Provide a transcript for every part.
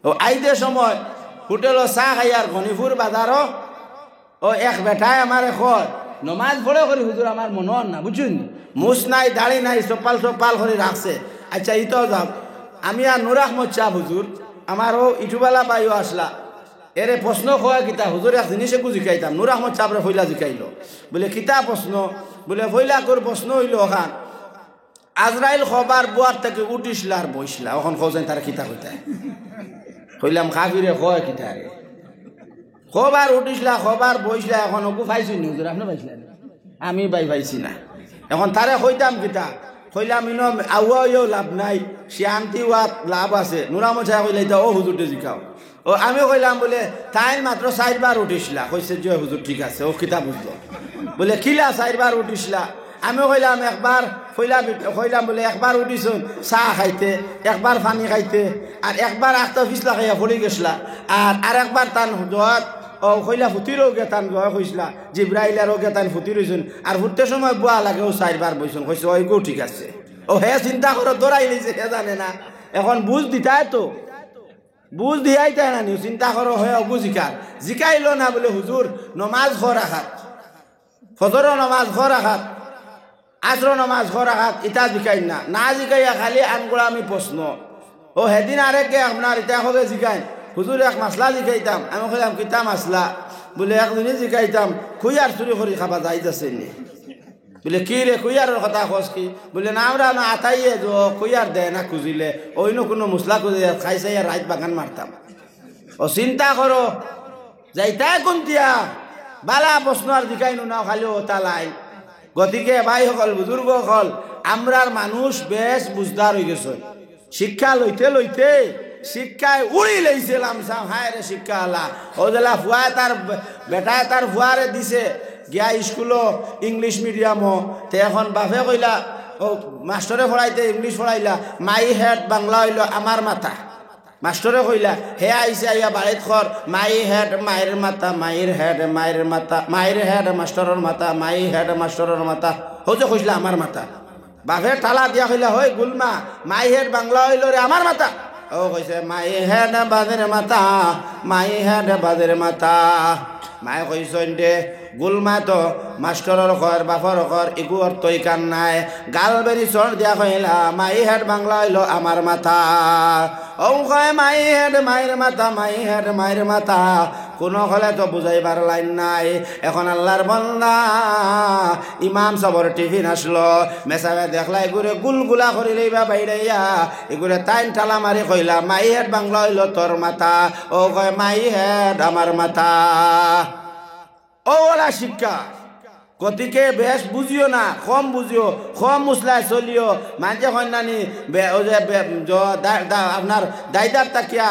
ও আইতে সময় হোটেলও চাহ খাই আর গণিপুর বাজারও ও এক বেটায় আমার এখন নমাজ পড়ে করি হুজুর আমার মনে হন না বুঝুন মুস নাই দাড়ি নাই চপাল করে রাখছে আচ্ছা ইটাও যাও আমি আর নুর আহমদ চাহ হুজুর আমারও ইটুবেলা পাইও আসলা এরে প্রশ্ন খোয়া কিতা হুজুর এক জিনিসে জিকাইতাম নুর আহমদ চাপরে ফইলা জিকাইল বলে কিতা প্রশ্ন বলে ফইলা করে প্রশ্ন হইল ওখান আজরাইল খবর বুয়ার থেকে উঠিসলা আর বইসলা ওখান খোঁজেন তার কিতা কইতায় কইলাম কাফিরে কয় কিতা রে খবর উঠিসলা খবর বইসলা এখন ওকে পাইছি নি হুজুর আপনি পাইছিলেন আমি পাইছি না এখন তারে কইতাম কিতা কইলাম ইনো আউয়াও লাভ নাই শান্তি ওয়াত লাভ আছে নুর আহমদ সাহেব কইলে ও হুজুরটে জিকাও ও আমি কইলাম বলে তাই মাত্র 4 বার উঠিসলা কইছে যে হুজুর ঠিক আছে ও কিতা বুঝলো বলে কিলা 4 বার উঠিসলা আমি কইলাম একবার কইলাম বলে একবার উঠিছুন চাহ খাইতে একবার পানি খাইতে আর একবার আখটা ফিসলা খাইয়া পড়ে গেছলা আর একবার তান জোয়াত ও কইলা ফুটিরও গেতান জয় কইসলা জিব্রাইলারও গেতান ফুটি রইছুন আর ফুটতে সময় বুয়া লাগে ও 4 বার বইছুন কইছে ওইগো ঠিক আছে ও হে চিন্তা করে দৌড়াই নিছে হে জানে না এখন বুঝ দিতাই তো বুঝ দিয়াই তাই না নিউ চিন্তা করো হয়ে অগু জিকাইল না বলে হুজুর নমাজ ঘর রাখাত ফজর নমাজ ঘর রাখাত আসর নমাজ ঘর রাখাত ইটা জিকাই না জিকাইয়া খালি আনগুলা আমি প্রশ্ন ও হেদিন আরেকে আপনার ইটা হবে জিকাই হুজুর এক মাসলা জিকাইতাম আমি কইলাম কিতা মাসলা বলে একদিনই জিকাইতাম খুইয়ার চুরি করে খাবা যাইতেছে নি বলে কি রে খুইয়ারের কথা খোঁজ কি বলে না আমরা না আতাইয়ে যে খুইয়ার দেয় না খুঁজিলে অন্য কোনো মশলা খুঁজে খাইছে রাইত বাগান মারতাম ও চিন্তা করো যাইতাই কোনতিয়া বালা প্রশ্ন আর জিকাইনো না খালি ও তালাই গতিকে ভাই সকল বুজুর্গ সকল আমরার মানুষ বেশ বুঝদার হয়ে গেছে শিক্ষা লইতে শিক্ষায় উড়ি লইছিলাম হায় রে শিক্ষা আলা ও জেলা ফুয়ায় তার বেটায় তার ফুয়ারে দিছে গিয়া স্কুলও ইংলিশ মিডিয়ামও তে এখন বাপে কইলা ও মাস্টরে পড়াইতে ইংলিশ পড়াইলা মাই হেড বাংলা হইল আমার মাথা মাস্টরে কইলা হে আইসে আইয়া বাড়িত খর মাই হেড মায়ের মাথা মায়ের হেড মায়ের মাথা মায়ের হেড মাস্টরের মাথা মাই হেড মাস্টরের মাথা হচ্ছে কইসলা আমার মাথা বাপে টালা দিয়া কইলা হই গুলমা মাই হেড বাংলা হইল রে আমার মাথা ও কইছে মাই হেড বাজের মাথা মাই হেড বাজের মাথা মায়ে কইছেন দে গুলমা তো মাস্টরের ঘর বাপর ঘর এগু অর্থ ইকান নাই গাল বেরি চর দিয়া কইলা মাই হেড বাংলা হইল আমার মাথা ও কয় মাই হেড মায়ের মাথা মাই হেড মায়ের মাথা কোনো হলে তো বুঝাইবার লাইন নাই এখন আল্লাহর বান্দা ইমাম সবর টিফিন আসলো মেসাবে দেখলা এগুরে গুলগুলা করি লইবা বাইরাইয়া এগুরে টাইন ঠালা মারি কইলা মাই হেড বাংলা হইল তোর মাথা ও কয় মাই হেড আমার মাথা ও ওলা শিক্ষা গতিকে বেশ বুঝিও না কম বুঝিও কম মুসলায় চলিও মাঝে কন্যানি আপনার দায়দার তাকিয়া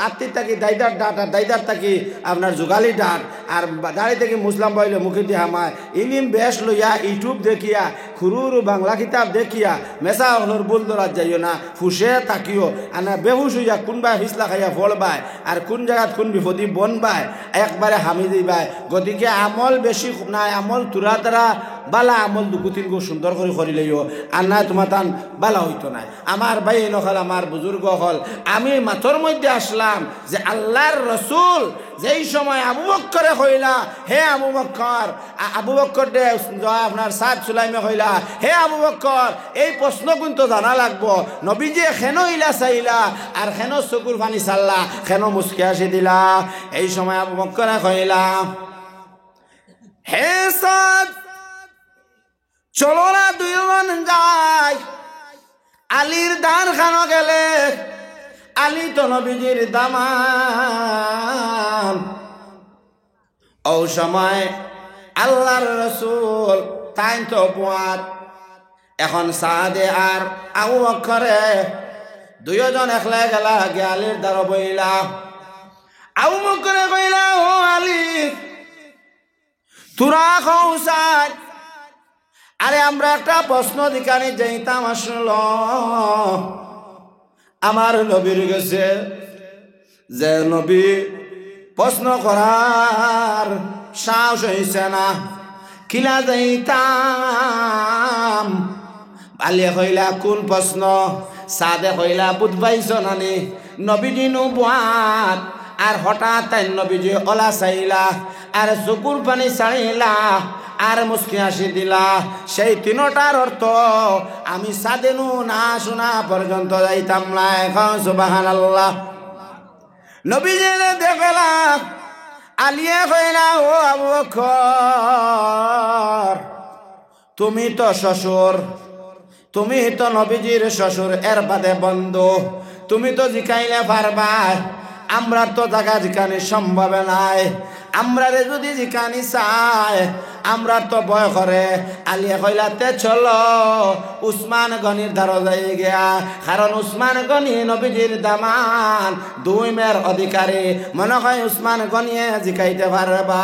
আত্মীর তাকি দায়দার ডাট আর দায়দার তাকি আপনার যোগালি ডাট আর দাঁড়ি থেকে মুসলাম বইলে মুখে দিয়ে হামায় ইলিম বেশ লইয়া ইউটিউব দেখিয়া খুরুরু বাংলা কিতাব দেখিয়া মেসা হলর বুল দরাত যাইও না ফুসে তাকিও আনা বেহুশ হইয়া কোনবাই হিসলা খাইয়া ফলবায় আর কোন জায়গাত কোন বিপদি বনবায় একবারে হামি দিবাই গতিকে আমল বেশি নাই আমল তুরা তারা বালা আমল দুগু তিনগু সুন্দর করে করিলেও আর না তোমার তান বালা হইতো না আমার ভাই নকল আমার বুজুর্গ হল আমি মাথর মধ্যে আসলাম যে আল্লাহর রসুল যেই সময় আবু বক্করে কইলা হে আবু বক্কর দে আপনার সাদ সুলাইমে কইলা হে আবু বক্কর এই প্রশ্ন কিন্তু জানা লাগবো নবীজি খেন ইলা চাইলা আর খেন চকুর পানি চাল্লা খেন মুসকে আসি দিলা এই সময় আবু বক্করে কইলা হে সাদ চলো না দুইজন যাই আলীর দান খানো গেলে আলী তো নবীজির দামান ও সময় আল্লাহর রসুল তাই তো বুয়াত এখন সাদে আর আবু বকরে দুইজন একলা গেলা গিয়ে আলীর দ্বার বইলা আবু বকরে কইলা ও আলী তোরা খৌসার আরে আমরা একটা প্রশ্ন দিকানি যাইতাম আসলো আমার নবীর গেছে যে নবী প্রশ্ন করার সাহস হইছে না কিলা যাইতাম আলিয়া কইলা কোন প্রশ্ন সাদে কইলা বুধ পাইছ নানি নবীজি নবুয়াত আর হঠাৎ তাই নবীজি ওলা চাইলা আর চকুর পানি ছাড়িলা আর মুস্কি হাসি দিলা সেই তিনটার অর্থ আমি সাদেনু না শোনা পর্যন্ত যাইতাম না এখন সুবহানাল্লাহ নবীজি দেখলা আলিয়া কইলা ও আবু বকর তুমি তো শ্বশুর তুমি তো নবীজির শ্বশুর এর বাদে বন্ধু তুমি তো জিকাইলে পারবা আমরা তো জায়গা জিকানি সম্ভব নাই আমরা রে যদি জিকানি চাই আমরা তো ভয় করে আলিয়া কইলাতে চলো উসমান গনির ধারো যাই গিয়া কারণ উসমান গনি নবীজির দামান 2 মেয়ের অধিকারী মনে হয় উসমান গনিয়ে জিকাইতে পারবা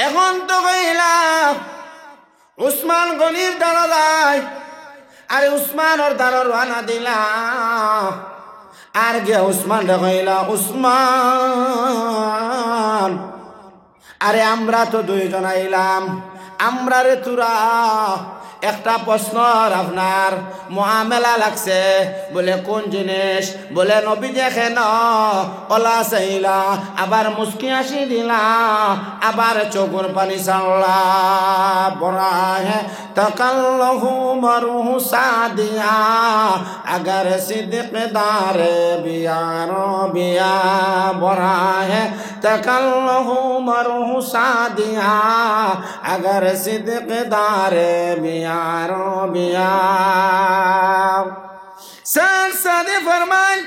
এখন তো কইলা উসমান গনির ধারো যাই আরে উসমানের ধারো রানা দিলা আর গে উসমান কইলা উসমান আরে আমরা তো 2 জন আইলাম আমরা রে তুরা একটা প্রশ্ন আপনার মুআমেলা লাগছে বলে কোন জিনিস বলে নবী দেখেন ওলা চাইলা আবার মুস্কি হাসি দিলা আবার চোখের পানি ছাড়লা বড়া হে তকাল্লহু মরহু সাদিয়া আগার সিদ্দিকদার বিয়ার বিয়া বড়া হে তকাল্লহু মরহু সাদিয়া আগার সিদ্দিকদার বিয়া ফরমান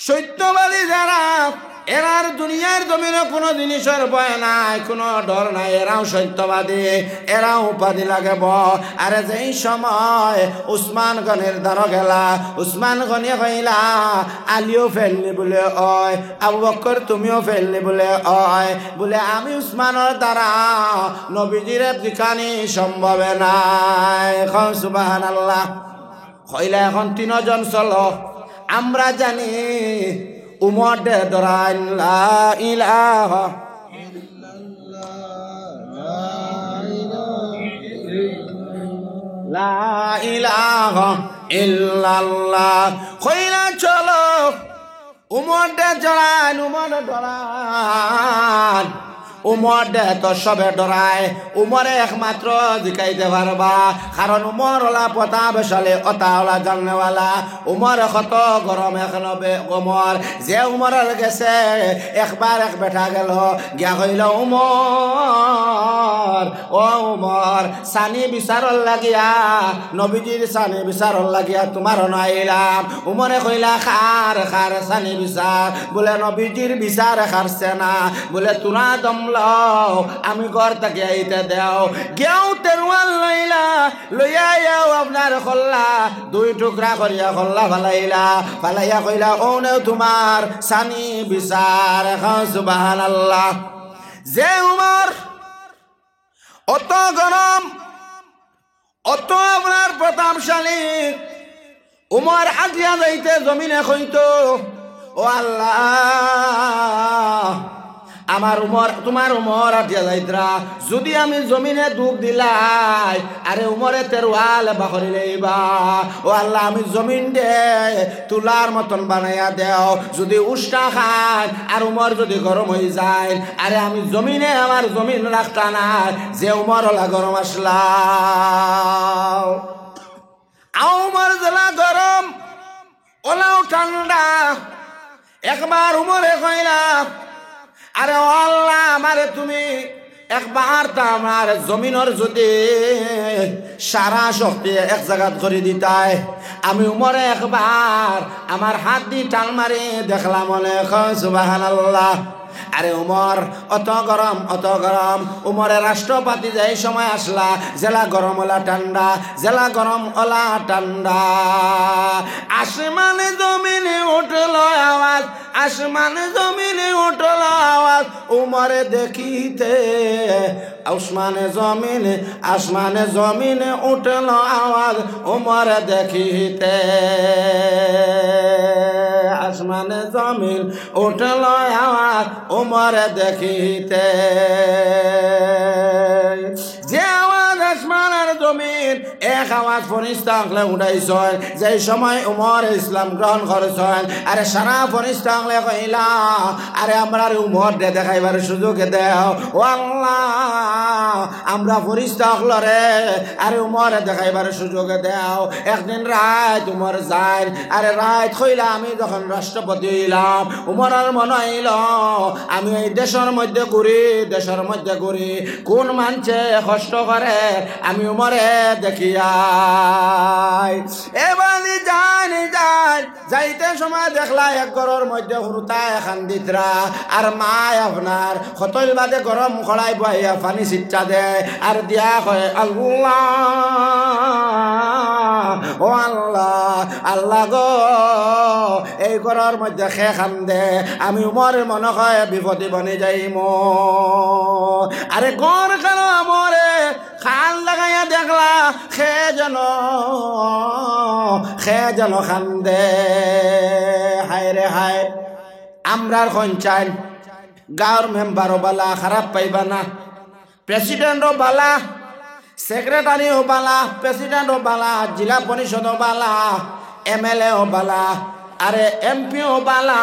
সত্যবাদী যারা এরার দুনিয়ার জমিনে কোনো জিনিসের ভয় নাই কোনো ডর নাই এরাও সত্যবাদী এরাও উপাধি লাগব আরে যেই সময় উসমান গনির দ্বার গেলা উসমান গনি কইলা আলিও ফেললি বলে অয় আবু বকর তুমিও ফেললি বলে অয় বলে আমি উসমানের দ্বারা নবীজির জিকানি সম্ভব নাই এখন সুবহানাল্লাহ কইলা এখন 3 জন চলো আমরা জানি উমর দে দরাইন লা ইলাহা লা ইলাহা ইল্লাল্লাহ কইলা চলো উমর দে দরাইন উমর দরাইন উমর দে তো সবে ডরায় উমরে একমাত্র জিকাইতে পারবা কারণ উমর ওলা পতা বেশালে অতা ওলা জাননেওয়ালা উমর কত গরম এখনবে উমর যে উমরের গেছে একবার এক বেটা গেল গিয়া কইল উমর ও উমর সানি বিচারর লাগিয়া নবীজির সানি বিচারর লাগিয়া তোমার নাইলাম উমরে কইলা খার খার সানি বিচার বলে নবীজির বিচার খারছে না বলে তুরা দম আমি ঘর থেকে আইতে দেও গেও তেরওয়াল লইলা লইয়া যাও আপনার খল্লা 2 টুকরা করিয়া খল্লা ফালাইয়া কইলা ও নেও তোমার সানি বিচার সুবহানাল্লাহ যে উমর অত গরম অত আপনার প্রতাপশালী উমর হাতিয়া যাইতে জমিনে কইতো ও আল্লাহ আমার উমর তোমার উমর আটিয়া যাইত্রা যদি আমি জমিনে ডুব দিলাই আরে উমরে তেরওয়াল বাখরি লইবা ও আল্লাহ আমি জমিন দে তুলার মতন বানাইয়া দেও যদি উষ্টা খায় আর উমর যদি গরম হয়ে যায় আরে আমি জমিনে আমার জমিন রাখতা না যে উমর ওলা গরম আসলা উমর জেলা গরম ওলাও ঠান্ডা একবার উমরে কইলা আরে আল্লাহ আমারে তুমি একবার তা আমার জমিনের যদি সারা শক্তি এক জায়গা করে দিতাই আমি উমরে একবার আমার হাত দিয়ে টান মারি দেখলাম মনে সুবহানাল্লাহ আরে উমর অত গরম উমরে রাষ্ট্রপতি যাই সময় আসলা জেলা গরম ওলা ঠান্ডা জেলা গরম ওলা ঠান্ডা আসমানে জমিনে উঠল আওয়াজ আসমানে জমিনে উঠল আওয়াজ উমরে দেখিতে আসমানে জমিনে উঠল আওয়াজ উমরে দেখিতে আসমানে জমিন উঠল আওয়াজ উমরে দেখিতে যে আওয়াজ আসমান আর জমিন এক আওয়াজ ফরিস্তা আঁকলে উঠাইছেন যে সময় উমর ইসলাম গ্রহণ করেছেন আরে সারা ফরিস্তা আঁকলে কইলা আরে আমরা উমর দে দেখাইবার সুযোগ দেও ও আল্লাহ আমরা ফরিস্তা আঁকলরে আরে উমরে দেখাইবার সুযোগ দেও একদিন রাত উমর যায় আরে রাত কইলা আমি যখন রাষ্ট্রপতি হইলাম উমরের মনে হইল আমি এই দেশের মধ্যে ঘুরি কোন মানছে কষ্ট করে আমি উমরে দেখিয়াই এবার যাইতে সময় দেখলা এক ঘরের মধ্যে হুরুতা এখান দিতরা আর মা আপনার হতল বাদে গরম খড়াই বইয়া পানি চিচ্চা দে আর দিয়া কয় আল্লাহ ও আল্লাহ আল্লাহ গো এই ঘরের মধ্যে খে খান দে আমি উমরের মনে হয় বিপদে বনে যাইম আরে ঘর কেন আমরে খান লাগাইয়া দেখলা খে যেন খান দে হায় রে হায় আমরার খঞ্চাইন গাঁৱৰ মেম্বারও বালা খারাপ পাইবা না প্রেসিডেন্টও বালা সেক্রেটারিও বালা প্রেসিডেন্টও বালা জিলা পরিষদও বালা এমএলএও বালা আরে এমপিও বালা